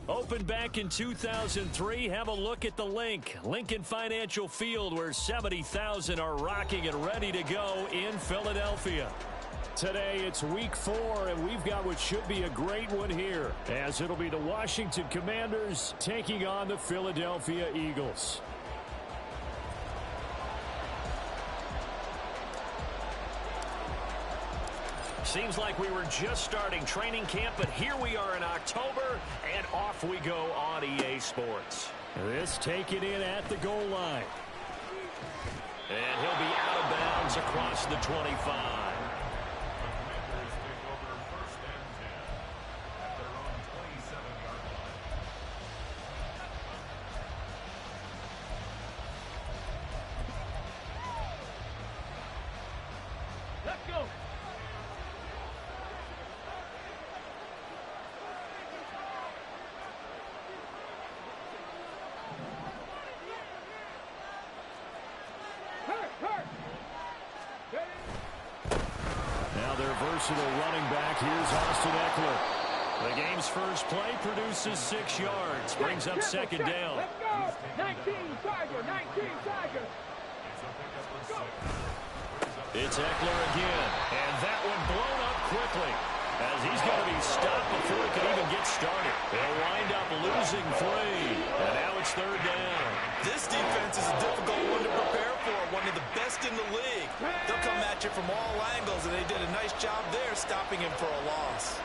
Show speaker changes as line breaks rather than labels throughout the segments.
Opened back in 2003, have a look at the link. Lincoln Financial Field, where 70,000 are rocking and ready to go in Philadelphia. Today, it's week 4, and we've got what should be a great one here, as it'll be the Washington Commanders taking on the Philadelphia Eagles. Seems like we were just starting training camp, but here we are in October, and off we go on EA Sports. This taken in at the goal line. And he'll be out of bounds across the 25. Running back, here's Austin Eckler. The game's first play produces 6 yards, brings up second down.
Let's go! 19 Tiger, 19 Tiger.
It's Eckler again, and that one blown up quickly, as he's going to be stopped before he can even get started. They'll wind up losing 3, and now it's third down.
This defense is a difficult one to prepare for, one of the best in the league. They'll come at you from all angles, and they did a nice job there stopping him for a loss.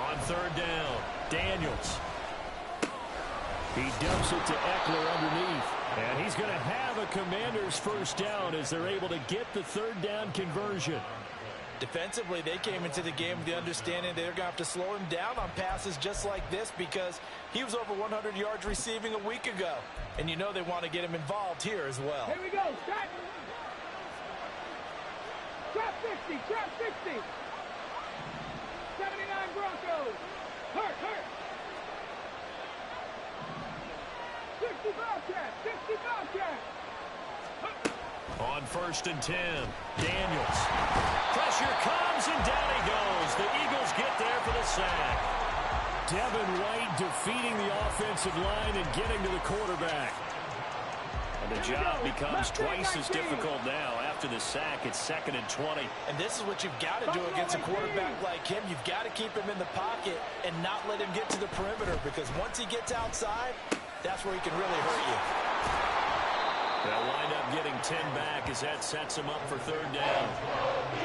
On third down, Daniels. He dumps it to Eckler underneath. And he's going to have a Commander's first down as they're able to get the third down conversion.
Defensively, they came into the game with the understanding they're going to have to slow him down on passes just like this because he was over 100 yards receiving a week ago. And you know they want to get him involved here as well.
Here we go. Trap 60. Trap 60. 79 Broncos. Hurt. 60 Bobcats. 60 Bobcats.
On first and 10, Daniels. Pressure comes, and down he goes. The Eagles get there for the sack. Devin White defeating the offensive line and getting to the quarterback. And the job becomes twice as difficult now. After the sack, it's 2nd and 20.
And this is what you've got to do against a quarterback like him. You've got to keep him in the pocket and not let him get to the perimeter, because once he gets outside, that's where he can really hurt you.
They'll wind up getting 10 back as that sets him up for third down.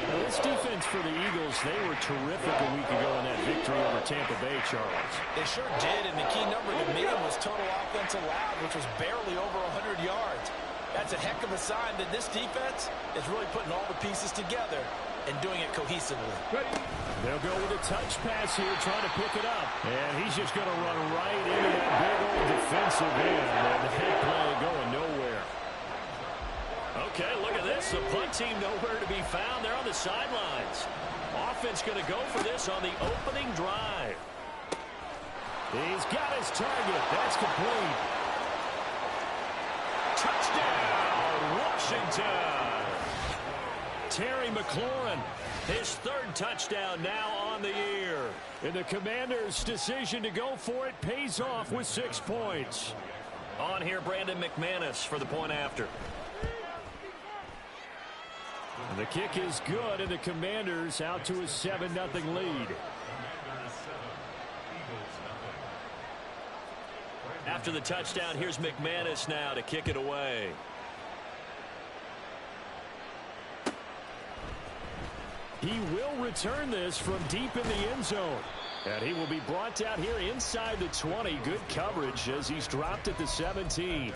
Now, this defense for the Eagles, they were terrific a week ago in that victory over Tampa Bay, Charles.
They sure did, and the key number to me was total offense allowed, which was barely over 100 yards. That's a heck of a sign that this defense is really putting all the pieces together and doing it cohesively.
They'll go with a touch pass here, trying to pick it up. And he's just going to run right into that big old defensive end. And the head play going nowhere. Okay, look at this. The punt team nowhere to be found. They're on the sidelines. Offense going to go for this on the opening drive. He's got his target. That's complete. Touchdown, Washington. Terry McLaurin, his third touchdown now on the year. And the Commanders' decision to go for it pays off with 6 points. On here, Brandon McManus for the point after. And the kick is good, and the Commanders out to a 7-0 lead. After the touchdown, here's McManus now to kick it away. He will return this from deep in the end zone. And he will be brought down here inside the 20. Good coverage as he's dropped at the 17.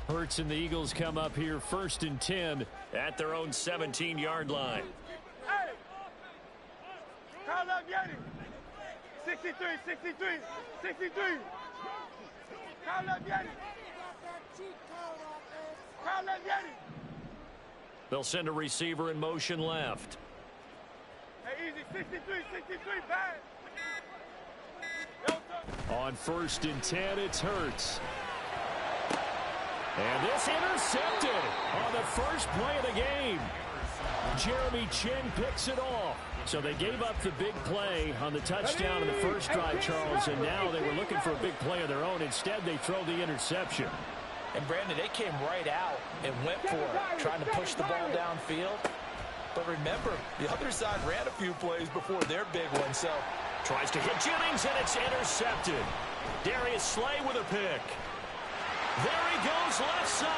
Hurts and the Eagles come up here 1st and 10 at their own 17-yard line.
Hey! Call up Yeti! 63, 63, 63. Call up Yeti. Call up Yeti.
They'll send a receiver in motion left.
Hey, easy. 63, bad.
On 1st and 10, it's Hurts. And this intercepted on the first play of the game. Jeremy Chin picks it off. So they gave up the big play on the touchdown in the first drive, Charles, and now they were looking for a big play of their own. Instead, they throw the interception.
And, Brandon, they came right out and went for it, trying to push the ball downfield. But remember, the other side ran a few plays before their big one, so.
Tries to hit Jennings, and it's intercepted. Darius Slay with a pick. There he goes, left side.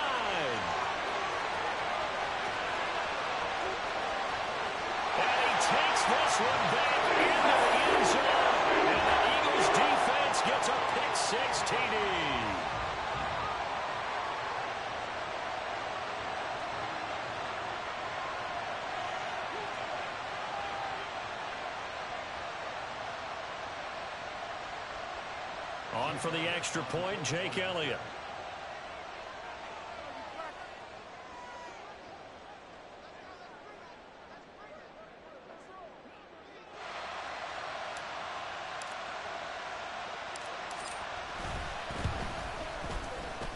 And he takes this one back into the end zone. And the Eagles defense gets a pick-6 TD. On for the extra point, Jake Elliott.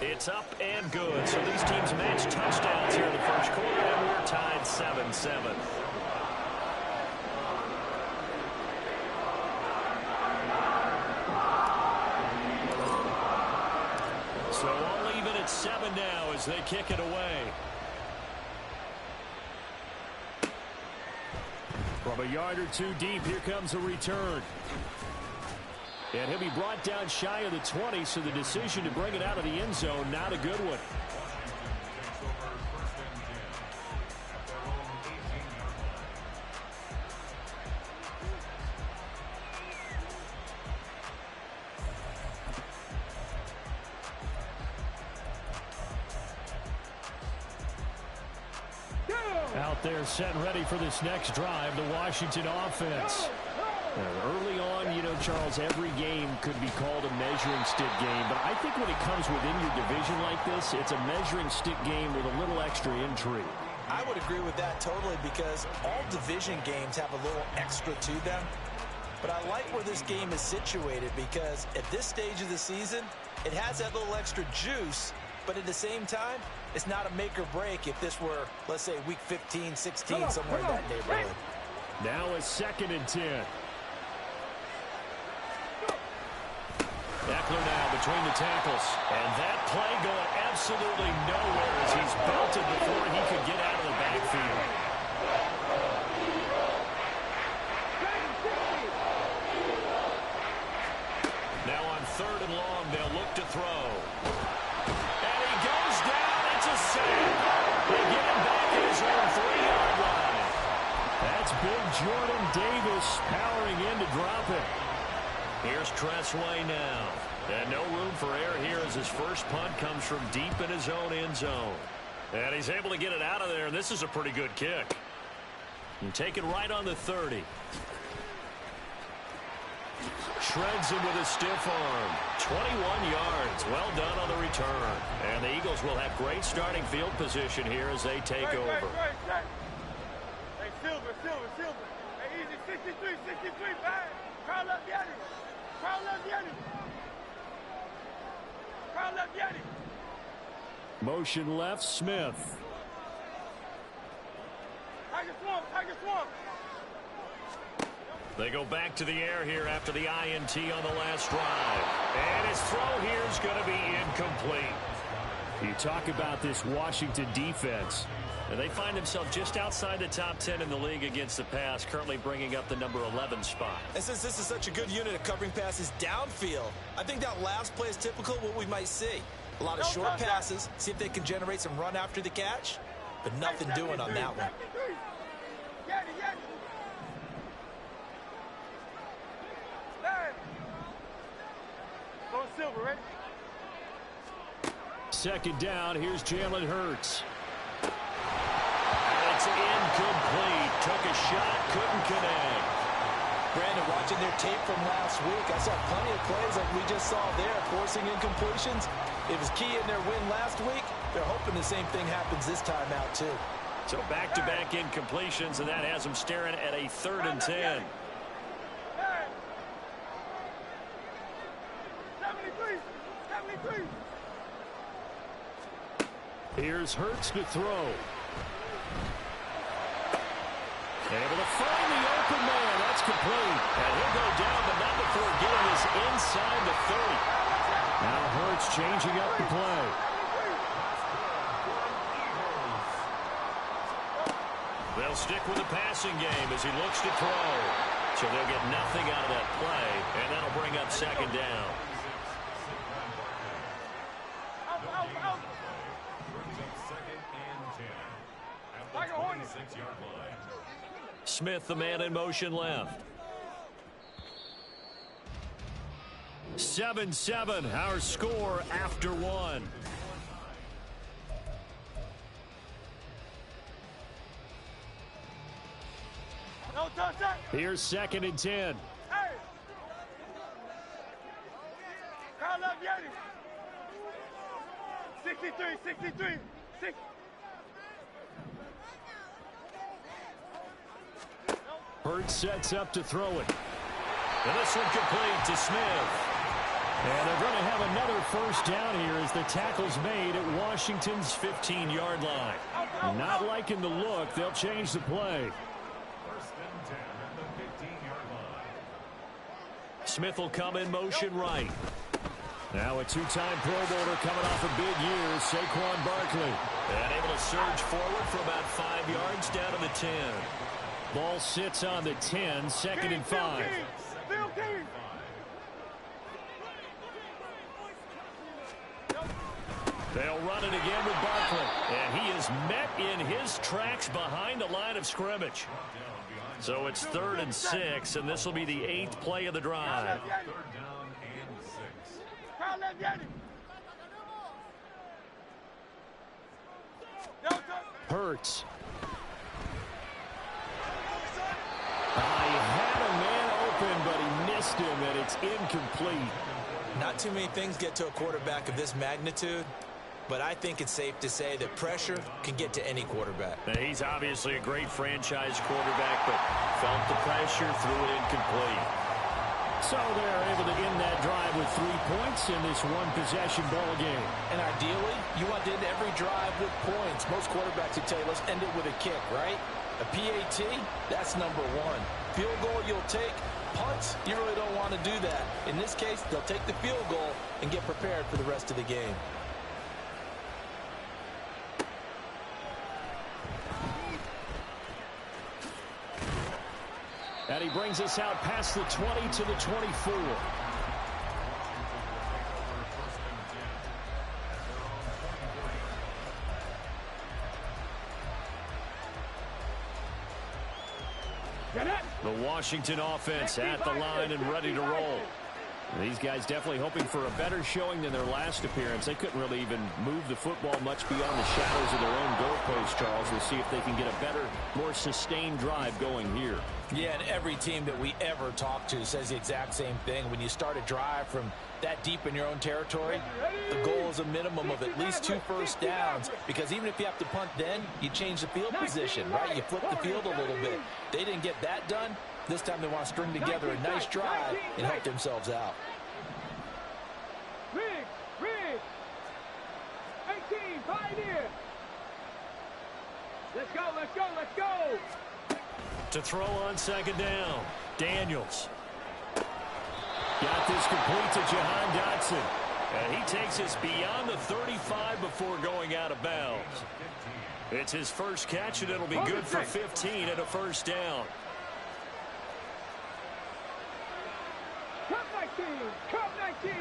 It's up and good. So these teams match touchdowns here in the first quarter, and we're tied 7-7. So all even at 7 now as they kick it away. From a yard or two deep, here comes a return. And he'll be brought down shy of the 20, so the decision to bring it out of the end zone, not a good one. Out there set and ready for this next drive, the Washington offense. Early on, you know, Charles, every game could be called a measuring stick game. But I think when it comes within your division like this, it's a measuring stick game with a little extra intrigue.
I would agree with that totally because all division games have a little extra to them. But I like where this game is situated because at this stage of the season, it has that little extra juice. But at the same time, it's not a make or break if this were, let's say, week 15, 16, somewhere in that neighborhood.
Now a 2nd and 10. Eckler now between the tackles. And that play going absolutely nowhere as he's belted before he could get out of the backfield. Now on 3rd and long, they'll look to throw. And he goes down. It's a sack. They get him back at his own 3-yard line. That's big Jordan Davis powering in to drop it. Here's Tressway now. And no room for error here as his first punt comes from deep in his own end zone. And he's able to get it out of there. This is a pretty good kick. And take it right on the 30. Shreds him with a stiff arm. 21 yards. Well done on the return. And the Eagles will have great starting field position here as they take over.
Hey, Silver. Hey, easy. 63, bad. Call up Yeti.
Motion left, Smith.
Tiger Swamp.
They go back to the air here after the INT on the last drive. And his throw here is going to be incomplete. You talk about this Washington defense. And they find themselves just outside the top 10 in the league against the pass, currently bringing up the number 11 spot.
And since this is such a good unit of covering passes downfield, I think that last play is typical of what we might see. A lot of short passes, see if they can generate some run after the catch, but nothing doing on that one.
Silver, right?
2nd down, here's Jalen Hurts. It's incomplete. Took a shot, couldn't connect.
Brandon, watching their tape from last week, I saw plenty of plays like we just saw there, forcing incompletions. It was key in their win last week. They're hoping the same thing happens this time out, too.
So back-to-back incompletions, and that has them staring at a 3rd and 10.
73, 73.
Here's Hurts to throw. Able to find the open man. That's complete. And he'll go down, but not before getting this inside the 30. Now Hurts changing up the play. They'll stick with the passing game as he looks to throw. So they'll get nothing out of that play, and that'll bring up 2nd down. Smith, the man in motion left. 7-7, our score after 1.
No touch that.
Here's 2nd and 10.
Hey. Carl left Yeti. 63, 63, 6.
Hurts sets up to throw it. And this one complete to Smith. And they're going to have another 1st down here as the tackle's made at Washington's 15-yard line. Not liking the look. They'll change the play.
1st and 10 at the 15-yard line.
Smith will come in motion right. Now a 2-time Pro Bowler coming off a big year, Saquon Barkley. And able to surge forward for about 5 yards down to the 10. Ball sits on the 10, 2nd and 5. They'll run it again with Barkley. And he is met in his tracks behind the line of scrimmage. So it's 3rd and 6, and this will be the 8th play of the drive.
3rd down and 6.
Hurts. He had a man open, but he missed him, and it's incomplete.
Not too many things get to a quarterback of this magnitude, but I think it's safe to say that pressure can get to any quarterback.
Now, he's obviously a great franchise quarterback, but felt the pressure, threw it incomplete. So they're able to end that drive with 3 points in this one-possession ball game.
And ideally, you want to end every drive with points. Most quarterbacks would tell you, let's end it with a kick, right? A PAT, that's number 1. Field goal you'll take. Punts, you really don't want to do that. In this case, they'll take the field goal and get prepared for the rest of the game.
And he brings us out past the 20 to the 24. The Washington offense at the line and ready to roll. These guys definitely hoping for a better showing than their last appearance. They couldn't really even move the football much beyond the shadows of their own goalpost, Charles. We'll see if they can get a better, more sustained drive going here.
Yeah, and every team that we ever talk to says the exact same thing. When you start a drive from that deep in your own territory, the goal is a minimum of at least 2 first downs, because even if you have to punt then, you change the field position, right? You flip the field a little bit. They didn't get that done. This time they want to string together a nice drive and help themselves out.
Rig. 18, pioneer. Let's go.
To throw on 2nd down, Daniels. Got this complete to Jahan Dotson. And he takes us beyond the 35 before going out of bounds. It's his first catch, and it'll be good for 15 and a 1st down.
Cup 19.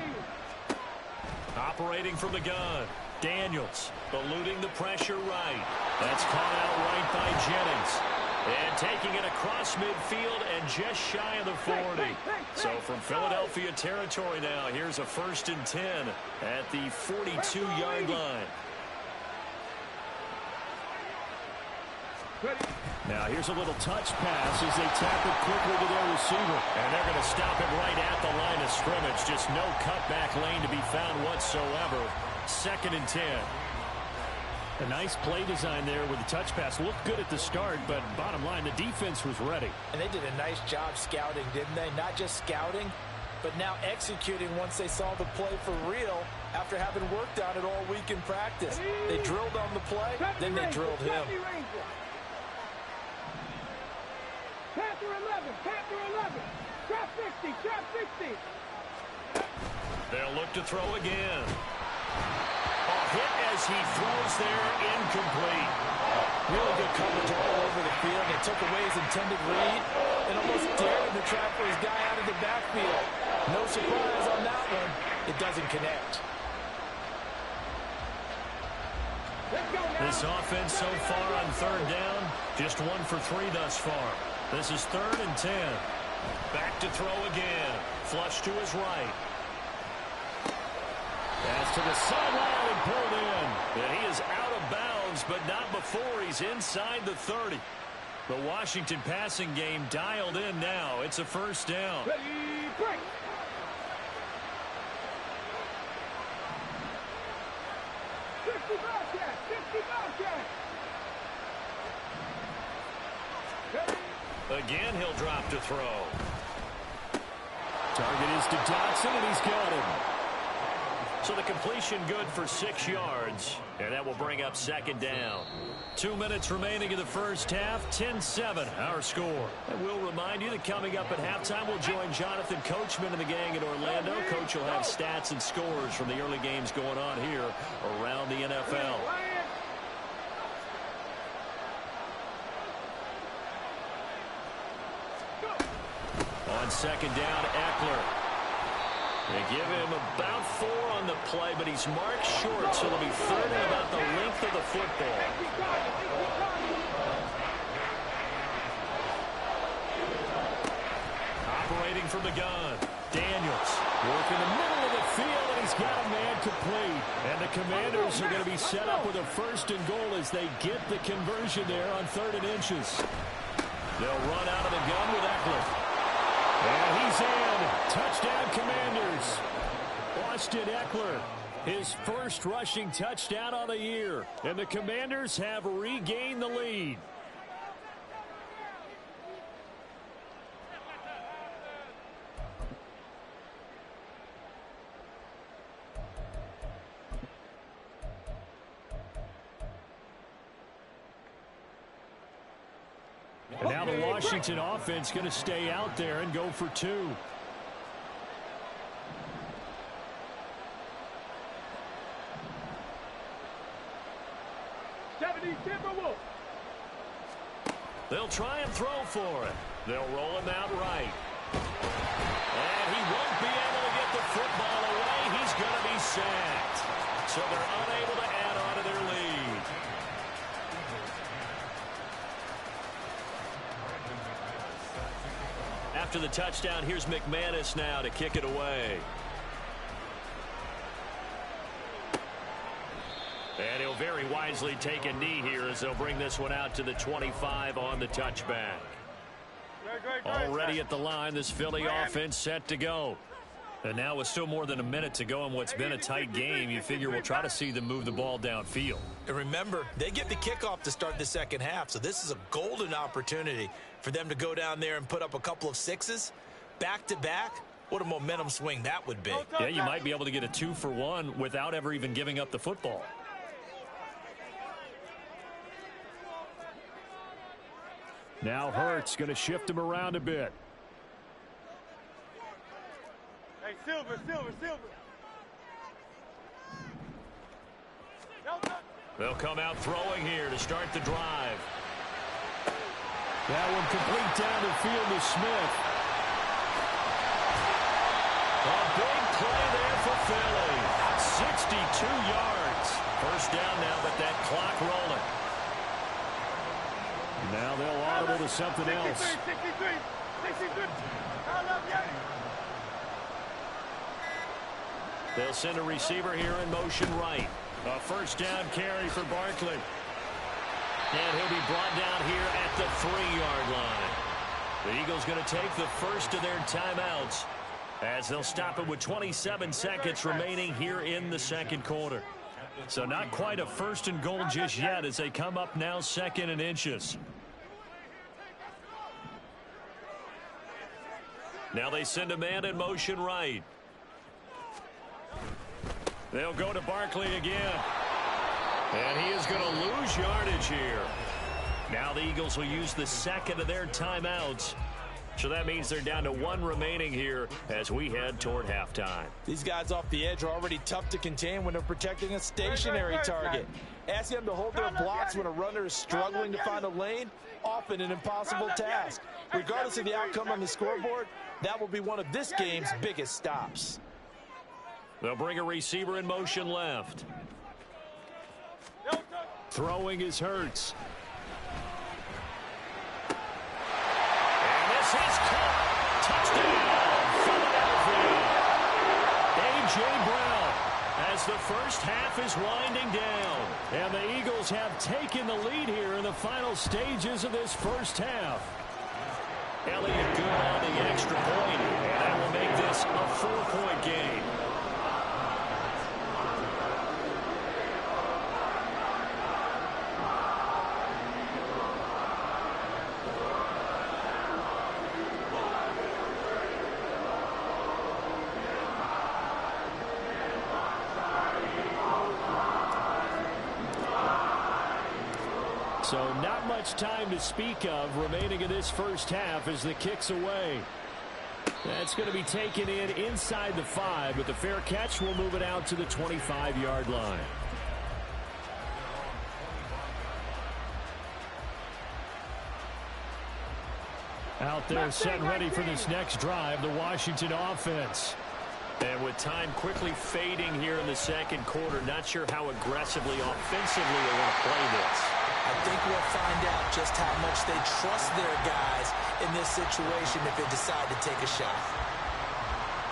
Operating from the gun, Daniels eluding the pressure right. That's caught out right by Jennings. And taking it across midfield and just shy of the 40. So from Philadelphia territory now, here's a 1st and 10 at the 42-yard line. Now here's a little touch pass as they tap it quickly to their receiver. And they're going to stop it right at the line of scrimmage. Just no cutback lane to be found whatsoever. 2nd and 10. A nice play design there with the touch pass. Looked good at the start, but bottom line, the defense was ready.
And they did a nice job scouting, didn't they? Not just scouting, but now executing once they saw the play for real after having worked on it all week in practice. They drilled on the play, then they drilled him.
Panther 11, Panther 11. Trap 60, trap 60.
They'll look to throw again. A hit as he throws there, incomplete.
Really good coverage all over the field. They took away his intended read and almost dared him to try for his guy out of the backfield. No surprise on that one. It doesn't connect.
This offense so far on 3rd down, just 1 for 3 thus far. This is 3rd and 10. Back to throw again. Flush to his right. Pass to the sideline and pulled in. And he is out of bounds, but not before he's inside the 30. The Washington passing game dialed in now. It's a 1st down.
Ready, break.
Again, he'll drop to throw. Target is to Dotson, and he's got him. So the completion good for 6 yards, and that will bring up 2nd down. 2 minutes remaining in the first half, 10-7 our score. And we'll remind you that coming up at halftime, we'll join Jonathan Coachman and the gang in Orlando. Coach will have stats and scores from the early games going on here around the NFL. On 2nd down, Eckler. They give him about 4 on the play, but he's marked short, so it'll be 3rd and about the length of the football. Operating from the gun, Daniels. Working the middle of the field, and he's got a man complete. And the Commanders are going to be set up with a 1st and goal as they get the conversion there on 3rd and inches. They'll run out of the gun with Eckler. And he's in. Touchdown, Commanders. Austin Eckler, his 1st rushing touchdown on the year. And the Commanders have regained the lead. And now the Washington offense going to stay out there and go for 2. They'll try and throw for it. They'll roll him out right. And he won't be able to get the football away. He's going to be sacked. So they're unable to add on to their lead. After the touchdown, here's McManus now to kick it away. And he'll very wisely take a knee here as they'll bring this one out to the 25 on the touchback. Already at the line, this Philly offense set to go. And now with still more than a minute to go in what's been a tight game, you figure we'll try to see them move the ball downfield.
And remember, they get the kickoff to start the 2nd half, so this is a golden opportunity for them to go down there and put up a couple of 6s back-to-back. What a momentum swing that would be.
Yeah, you might be able to get a 2-for-1 without ever even giving up the football. Now Hurts going to shift him around a bit.
Hey, Silver.
They'll come out throwing here to start the drive. That one complete down the field to Smith. A big play there for Philly. 62 yards. 1st down now, but that clock rolling. Now they'll audible to something else.
63.
They'll send a receiver here in motion right. A 1st down carry for Barkley. And he'll be brought down here at the 3-yard line. The Eagles going to take the first of their timeouts as they'll stop it with 27 seconds remaining here in the second quarter. So not quite a first and goal just yet as they come up now 2nd and inches. Now they send a man in motion right. They'll go to Barkley again. And he is going to lose yardage here. Now the Eagles will use the second of their timeouts. So that means they're down to 1 remaining here as we head toward halftime.
These guys off the edge are already tough to contain when they're protecting a stationary target. Asking them to hold their blocks when a runner is struggling to find a lane, often an impossible task. Regardless of the outcome on the scoreboard, that will be one of this game's biggest stops.
They'll bring a receiver in motion left. Throwing is Hurts. And this is caught. Touchdown, Philadelphia. A.J. Brown as the first half is winding down. And the Eagles have taken the lead here in the final stages of this first half. Elliott good on the extra point, and that will make this a 4-point game. So not much time to speak of remaining in this first half as the kick's away. That's going to be taken in inside the 5, but the fair catch will move it out to the 25-yard line. Out there set and ready for this next drive, the Washington offense. And with time quickly fading here in the second quarter, not sure how aggressively, offensively they want to play this.
I think we'll find out just how much they trust their guys in this situation if they decide to take a shot.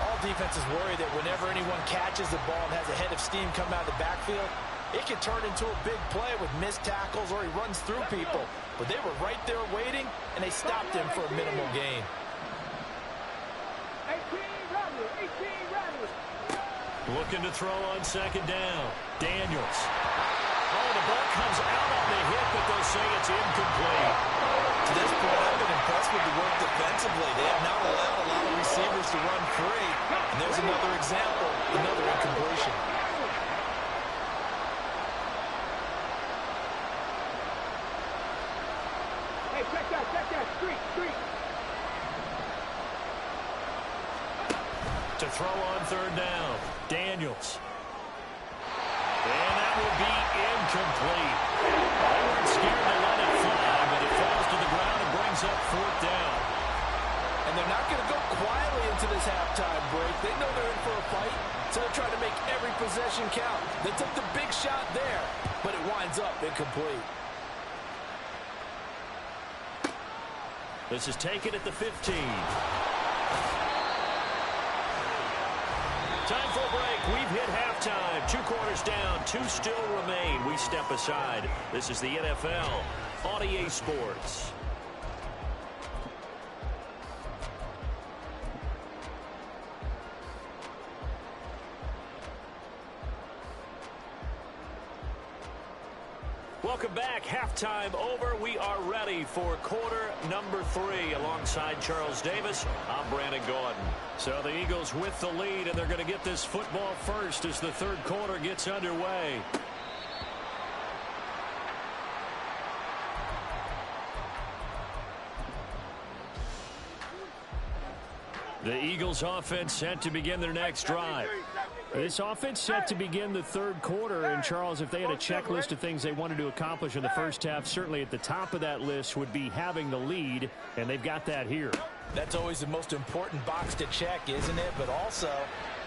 All defenses worry that whenever anyone catches the ball and has a head of steam come out of the backfield, it can turn into a big play with missed tackles or he runs through people. But they were right there waiting, and they stopped him for a minimal gain.
18 Rattler.
Looking to throw on second down. Daniels. Oh, the ball comes out on the hit, but they'll say it's incomplete.
To this point, I've been impressed with the work defensively. They have not allowed a lot of receivers to run free. And there's another example, another incompletion.
Hey, check that. Street.
To throw on third down. Daniels. And that will be incomplete. They weren't scared to let it fly, but it falls to the ground and brings up 4th down.
And they're not going to go quietly into this halftime break. They know they're in for a fight, so they're trying to make every possession count. They took the big shot there, but it winds up incomplete.
This is taken at the 15. Time for a break. We've hit halftime. 2 quarters down. 2 still remain. We step aside. This is the NFL on EA Sports. Welcome back. Halftime over. We are ready for quarter number 3. Alongside Charles Davis, I'm Brandon Gordon. So the Eagles with the lead, and they're going to get this football first as the third quarter gets underway. The Eagles offense set to begin their next drive. This offense set to begin the third quarter, and Charles, if they had a checklist of things they wanted to accomplish in the first half, certainly at the top of that list would be having the lead, and they've got that here. That's always the most important box to check, isn't it? But also,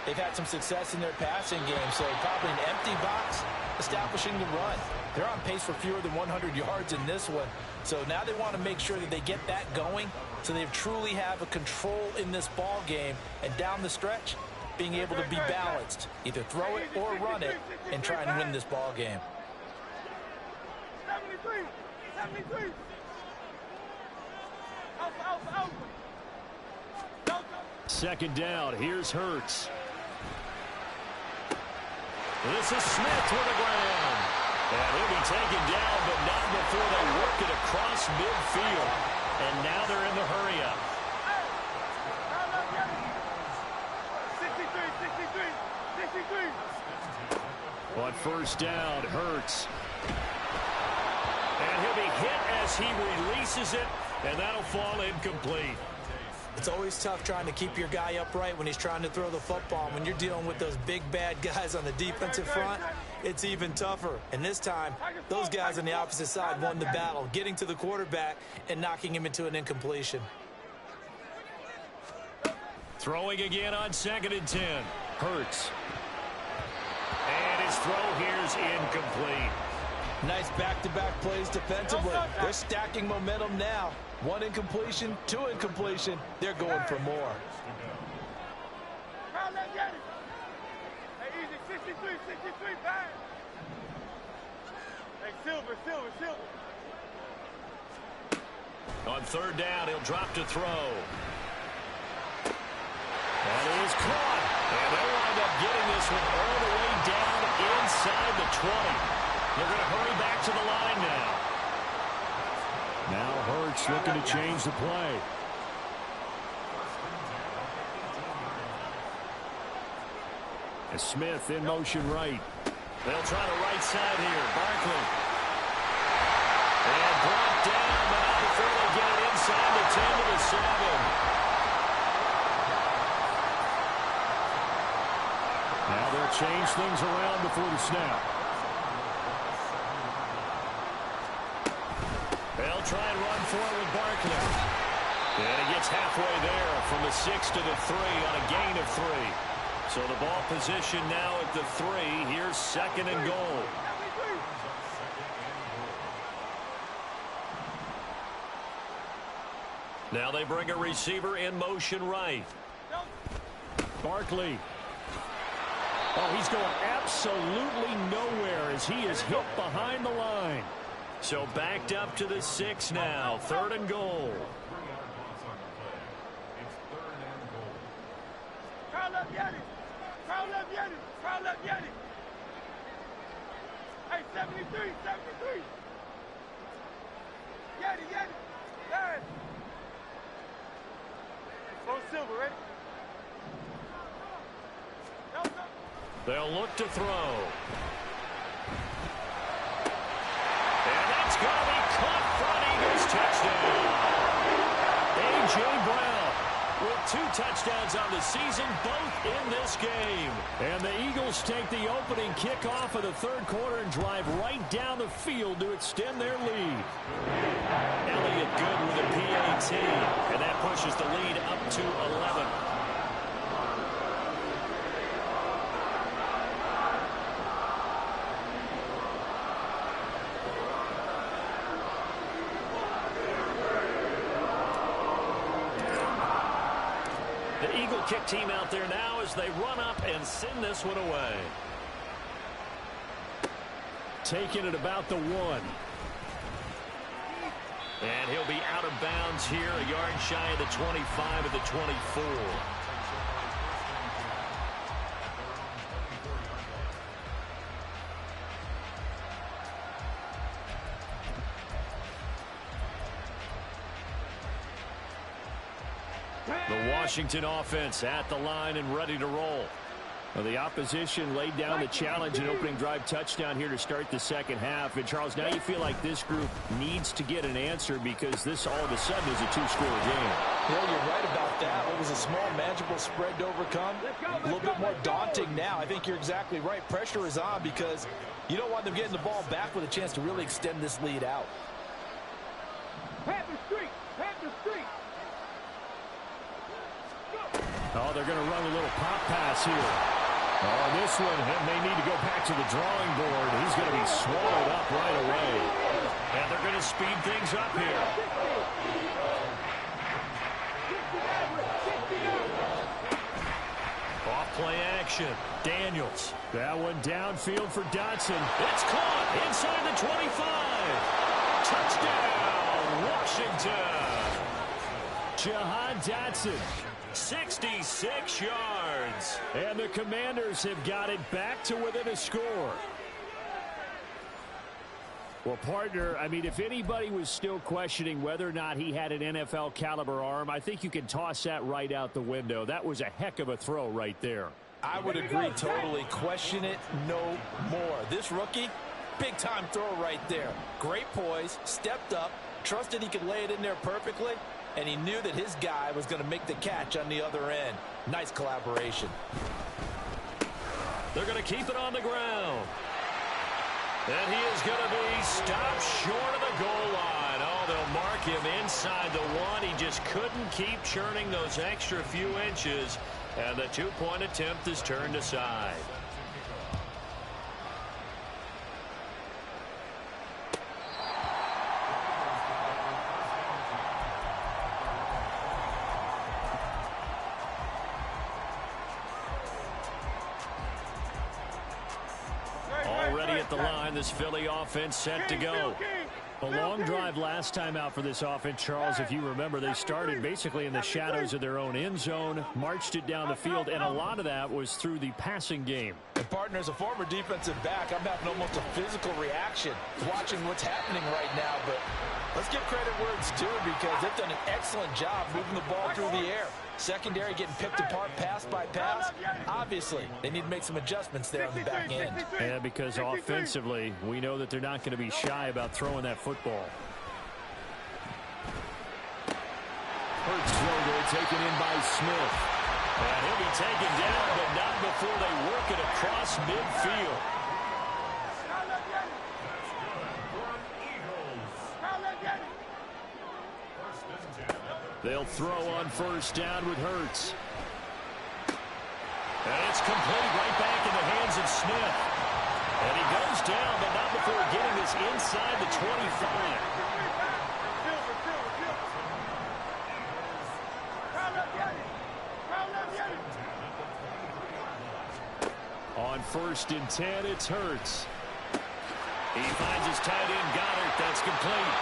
they've had some success in their passing game, so probably an empty box establishing the run. They're on pace for fewer than 100 yards in this one, so now they want to make sure that they get that going so they truly have a control in this ball game, and down the stretch, being able to be balanced, either throw it or run it, and try and win this ball game.
73. Alpha.
Second down. Here's Hurts. This is Smith with the ground. And he'll be taken down, but not before they work it across midfield. And now they're in the hurry-up.
63.
On first down, Hurts. And he'll be hit as he releases it, and that'll fall incomplete.
It's always tough trying to keep your guy upright when he's trying to throw the football. When you're dealing with those big, bad guys on the defensive front, it's even tougher. And this time, those guys on the opposite side won the battle, getting to the quarterback and knocking him into an incompletion.
Throwing again on 2nd and 10. Hurts. And his throw here's incomplete.
Nice back-to-back plays defensively. They're stacking momentum now. 1 incompletion, 2 incompletion. They're going for more.
Hey, easy. 63, bang. Hey, Silver.
On 3rd down, he'll drop to throw. That is caught. And they'll wind up getting this one all the way down inside the 20. They're going to hurry back to the line now. Now Hurts looking to change the play. And Smith in motion right. They'll try the right side here. Barkley. And brought down, but not before they get it inside the 10 to the 7. Now they'll change things around before the snap. They'll try and run for it with Barkley. And he gets halfway there from the 6 to the 3 on a gain of 3. So the ball position now at the 3. Here's 2nd and goal. Now they bring a receiver in motion right. Barkley. Oh, he's going absolutely nowhere as he is hit behind the line. So backed up to the 6 now. 3rd and goal.
Call up Yeti. Hey, 73. Yeti. Guys. Go Silver, ready?
They'll look to throw. And that's going to be caught for an Eagles touchdown. A.J. Brown with 2 touchdowns on the season, both in this game. And the Eagles take the opening kickoff of the 3rd quarter and drive right down the field to extend their lead. Elliott good with a PAT, and that pushes the lead up to 11. The Eagle kick team out there now as they run up and send this one away. Taking it about the 1. And he'll be out of bounds here, a yard shy of the 25 of the 24. The Washington offense at the line and ready to roll. Well, the opposition laid down the challenge and opening drive touchdown here to start the 2nd half. And, Charles, now you feel like this group needs to get an answer because this all of a sudden is a 2-score game.
Yeah, you're right about that. It was a small, manageable spread to overcome. A little bit more daunting now. I think you're exactly right. Pressure is on because you don't want them getting the ball back with a chance to really extend this lead out.
Panther Street.
Oh, they're going to run a little pop pass here. Oh, this one may need to go back to the drawing board. He's going to be swallowed up right away. And they're going to speed things up here. Off play action. Daniels. That one downfield for Dotson. It's caught inside the 25. Touchdown, Washington. Jahan Dotson, 66 yards. And the Commanders have got it back to within a score. Well, partner, I mean, if anybody was still questioning whether or not he had an NFL caliber arm, I think you can toss that right out the window. That was a heck of a throw right there.
I would agree totally. Question it no more. This rookie, big-time throw right there. Great poise, stepped up, trusted he could lay it in there perfectly, and he knew that his guy was going to make the catch on the other end. Nice collaboration.
They're going to keep it on the ground. And he is going to be stopped short of the goal line. Oh, they'll mark him inside the one. He just couldn't keep churning those extra few inches. And the two-point attempt is turned aside. Already at the line, this Philly offense set to go. A long drive last time out for this offense, Charles. If you remember, they started basically in the shadows of their own end zone, marched it down the field, and a lot of that was through the passing game.
And partner, as a former defensive back, I'm having almost a physical reaction watching what's happening right now. But let's give credit where it's due, because they've done an excellent job moving the ball through the air. Secondary getting picked apart pass by pass. Obviously, they need to make some adjustments there on the back end.
Yeah, because offensively, we know that they're not going to be shy about throwing that football. Hurts throw there, taken in by Smith. And he'll be taken down, but not before they work it across midfield. They'll throw on first down with Hurts. And it's complete right back in the hands of Smith. And he goes down, but not before getting this inside the 25. On 1st and 10, it's Hurts. He finds his tight end, Goddard. That's complete.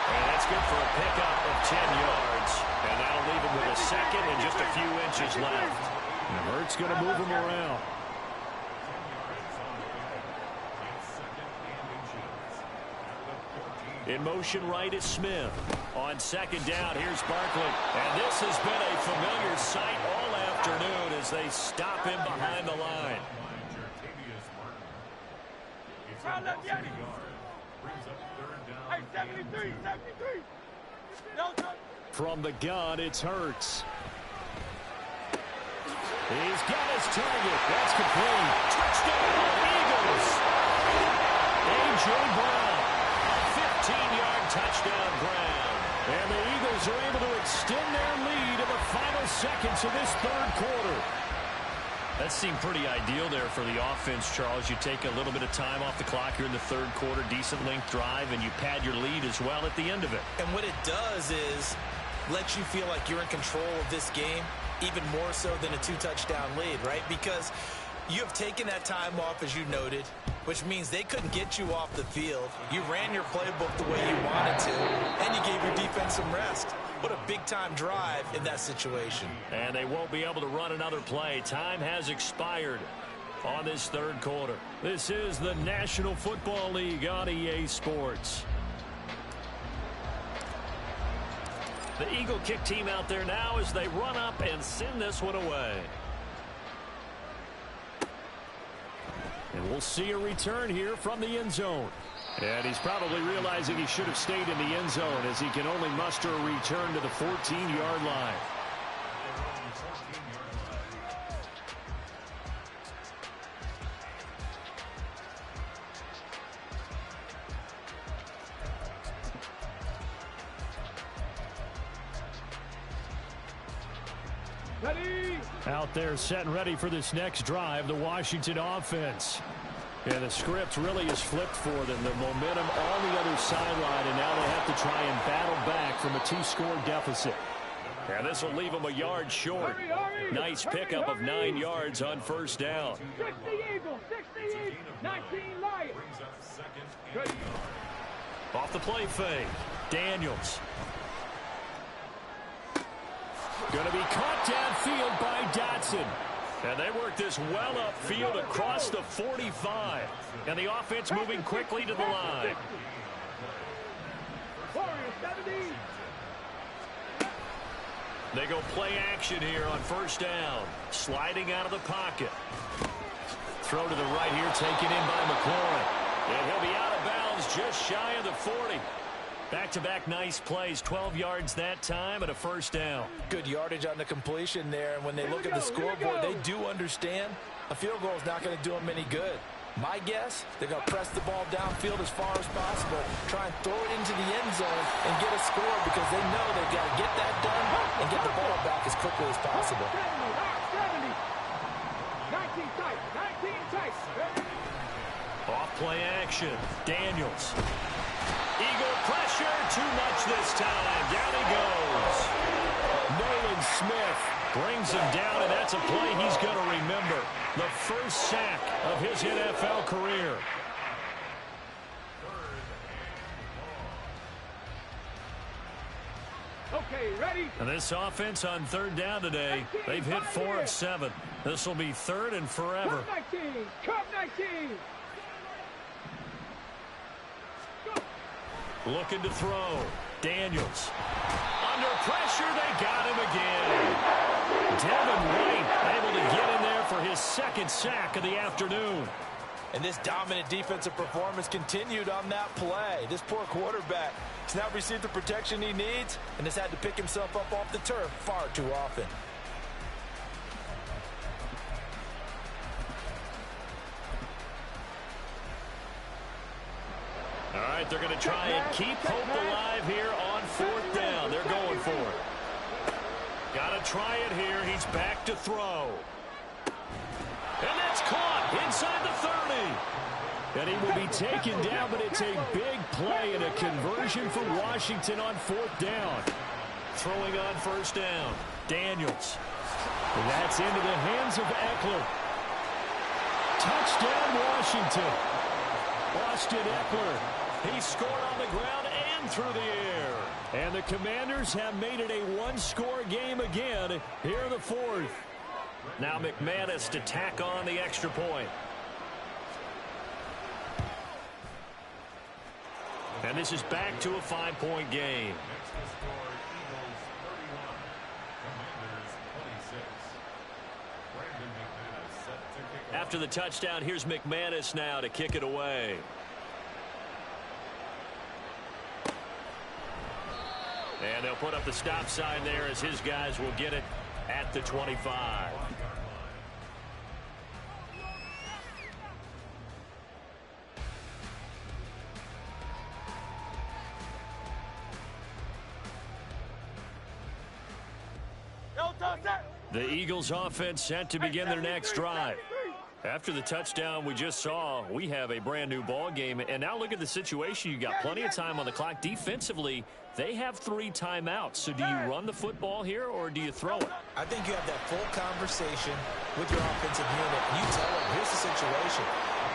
And that's good for a pickup of 10 yards. And that'll leave him with a second and just a few inches left. And Hurts going to move him around. In motion right is Smith. On 2nd down, here's Barkley. And this has been a familiar sight all afternoon as they stop him behind the line. From the gun, it's Hurts. He's got his target. That's complete. Touchdown, Eagles. A.J. Brown. 15-yard touchdown ground. And the Eagles are able to extend their lead in the final seconds of this 3rd quarter. That seemed pretty ideal there for the offense, Charles. You take a little bit of time off the clock here in the 3rd quarter, decent length drive, and you pad your lead as well at the end of it.
And what it does is let you feel like you're in control of this game, even more so than a 2-touchdown lead, right? Because you have taken that time off, as you noted, which means they couldn't get you off the field. You ran your playbook the way you wanted to, and you gave your defense some rest. What a big-time drive in that situation.
And they won't be able to run another play. Time has expired on this 3rd quarter. This is the National Football League on EA Sports. The Eagle kick team out there now as they run up and send this one away. And we'll see a return here from the end zone. And he's probably realizing he should have stayed in the end zone as he can only muster a return to the 14-yard line. Out there set and ready for this next drive, the Washington offense. And the script really is flipped for them. The momentum on the other sideline, and now they have to try and battle back from a 2-score deficit. And this will leave them a yard short. Nice pickup of 9 yards on 1st down.
60 Eagles, 60 Eagles, 19 Lions.
Off the play fake. Daniels. Going to be caught downfield by Dotson. And they work this well upfield across the 45. And the offense moving quickly to the line. They go play action here on first down. Sliding out of the pocket. Throw to the right here, taken in by McLaurin. And he'll be out of bounds just shy of the 40. Back-to-back nice plays, 12 yards that time and a first down.
Good yardage on the completion there, and when they look at the scoreboard, they do understand a field goal is not going to do them any good. My guess, they're going to press the ball downfield as far as possible, try and throw it into the end zone and get a score because they know they've got to get that done and get the ball back as quickly as possible.
19 tight.
Off play action. Daniels. Eagle pressure. Too much this time. Down he goes. Nolan Smith brings him down, and that's a play he's going to remember. The first sack of his NFL career.
Okay, ready?
And this offense on third down today, they've hit 4 of 7. This will be third and forever.
Cup 19.
Looking to throw. Daniels. Under pressure, they got him again. Devin White able to get in there for his second sack of the afternoon.
And this dominant defensive performance continued on that play. This poor quarterback has now received the protection he needs and has had to pick himself up off the turf far too often.
All right, they're going to try and keep hope alive here on fourth down. They're going for it. Got to try it here. He's back to throw. And that's caught inside the 30. And he will be taken down, but it's a big play and a conversion for Washington on fourth down. Throwing on first down. Daniels. And that's into the hands of Eckler. Touchdown, Washington. Austin Eckler. He scored on the ground and through the air. And the Commanders have made it a one-score game again here in the fourth. Now McManus to tack on the extra point. And this is back to a 5-point game. After the touchdown, here's McManus now to kick it away. And they'll put up the stop sign there as his guys will get it at the 25. The Eagles offense set to begin their next drive. After the touchdown we just saw, we have a brand new ball game. And now look at the situation. You got plenty of time on the clock. Defensively, they have 3 timeouts. So do you run the football here or do you throw it?
I think you have that full conversation with your offensive unit. You tell them, here's the situation.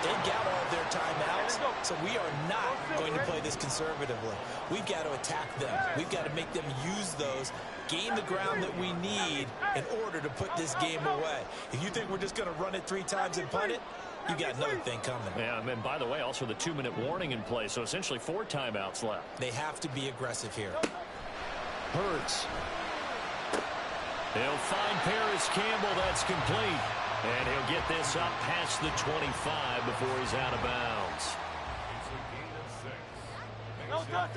They've got all of their timeouts, so we are not going to play this conservatively. We've got to attack them. We've got to make them use those, gain the ground that we need in order to put this game away. If you think we're just going to run it 3 times and punt it, you got another thing coming.
Yeah, and by the way, also the 2-minute warning in play, so essentially 4 timeouts left.
They have to be aggressive here.
Hurts. They'll find Paris Campbell. That's complete. And he'll get this up past the 25 before he's out of bounds.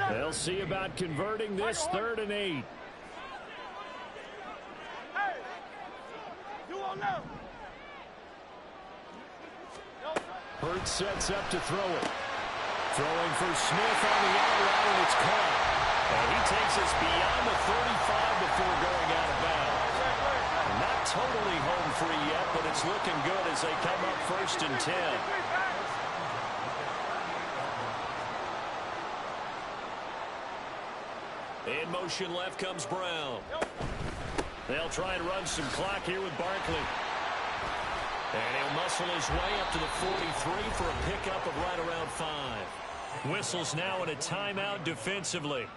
They'll see about converting this 3rd and 8. Hurts sets up to throw it. Throwing for Smith on the out route, and it's caught. And he takes us beyond the 35 before going out of bounds. Not totally home free yet, but it's looking good as they come up 1st and 10. In motion left comes Brown. They'll try and run some clock here with Barkley. And he'll muscle his way up to the 43 for a pickup of right around 5. Whistles now in a timeout defensively.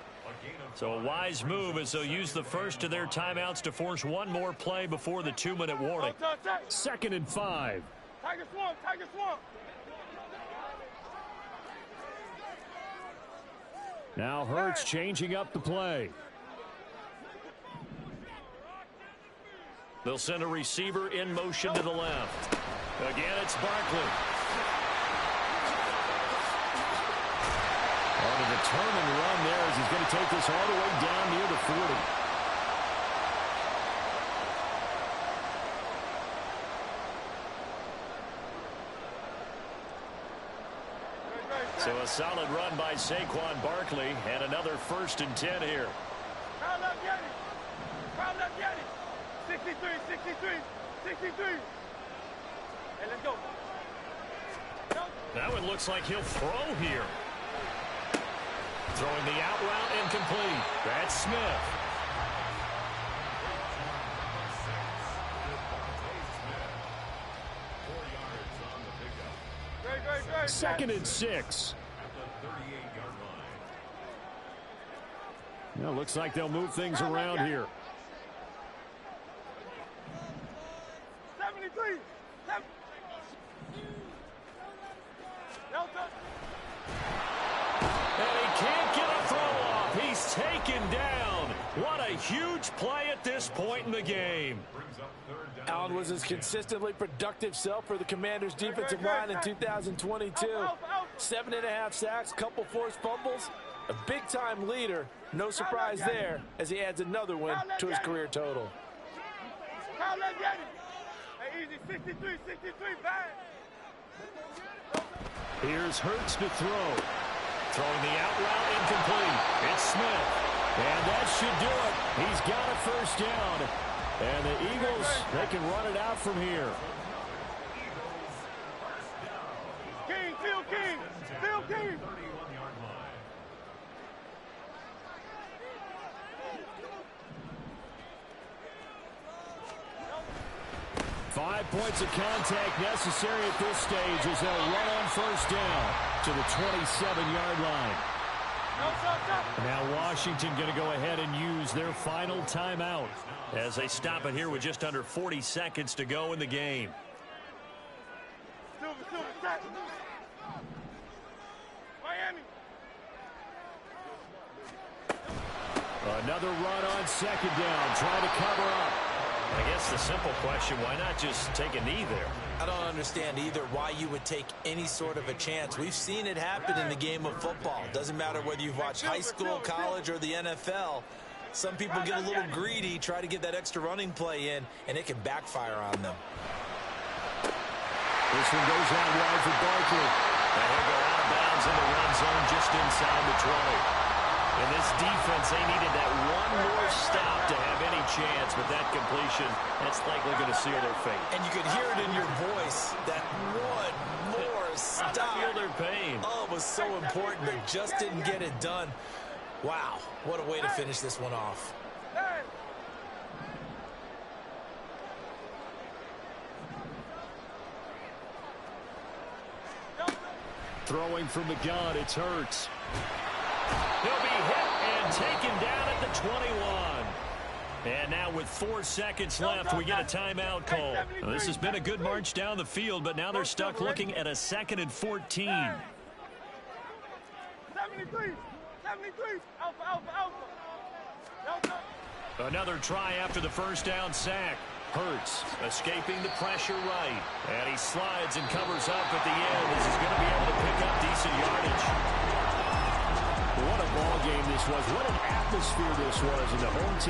So a wise move as they'll use the first of their timeouts to force one more play before the 2-minute warning. 2nd and 5.
Tiger swamp, Tiger swamp.
Now Hurts changing up the play. They'll send a receiver in motion to the left. Again, it's Barkley. On the turn and run there as he's going to take this all the way down near the 40. So a solid run by Saquon Barkley and another 1st and 10 here.
Crowd left, get it. Crowd left, get it. 63, 63, 63. Hey, let's go.
Now it looks like he'll throw here. Throwing the out route incomplete. That's Smith.
Great.
2nd and 6. Now looks like they'll move things around here.
73.
And he can't get a throw off. He's taken down. What a huge play at this point in the game.
Allen was his consistently productive self for the Commanders' defensive line in 2022. 7.5 sacks, couple forced fumbles, a big-time leader. No surprise there as he adds another win to his career total.
Crowd left, get it. Hey, easy, 63, 63, bang.
Here's Hurts to throw. Throwing the out route incomplete. It's Smith. And that should do it. He's got a 1st down. And the Eagles, they can run it out from here.
King, Phil King, Phil King.
5 points of contact necessary at this stage as they'll run on 1st down to the 27-yard line. Now Washington going to go ahead and use their final timeout as they stop it here with just under 40 seconds to go in the game.
Miami.
Another run on 2nd down, trying to cover up. I guess the simple question, why not just take a knee there?
I don't understand either why you would take any sort of a chance. We've seen it happen in the game of football. Doesn't matter whether you've watched high school, college, or the NFL. Some people get a little greedy, try to get that extra running play in, and it can backfire on them.
This one goes out wide for Barkley. And he'll go out of bounds in the red zone just inside the 20. And this defense, they needed that one more stop to have any chance, but that completion, that's likely going to seal their fate.
And you could hear it in your voice, that one more stop.
I feel their pain.
Oh, it was so important. They just didn't get it done. Wow, what a way to finish this one off.
Throwing from the gun, it's Hurts. He'll be hit and taken down at the 21. And now with 4 seconds left, we get a timeout call. Now, this has been a good march down the field, but now they're stuck looking at a 2nd and 14.
73, 73, alpha.
Another try after the 1st down sack. Hurts escaping the pressure right. And he slides and covers up at the end as he's going to be able to pick up decent yardage. What a ball game this was. What an atmosphere this was in the home team.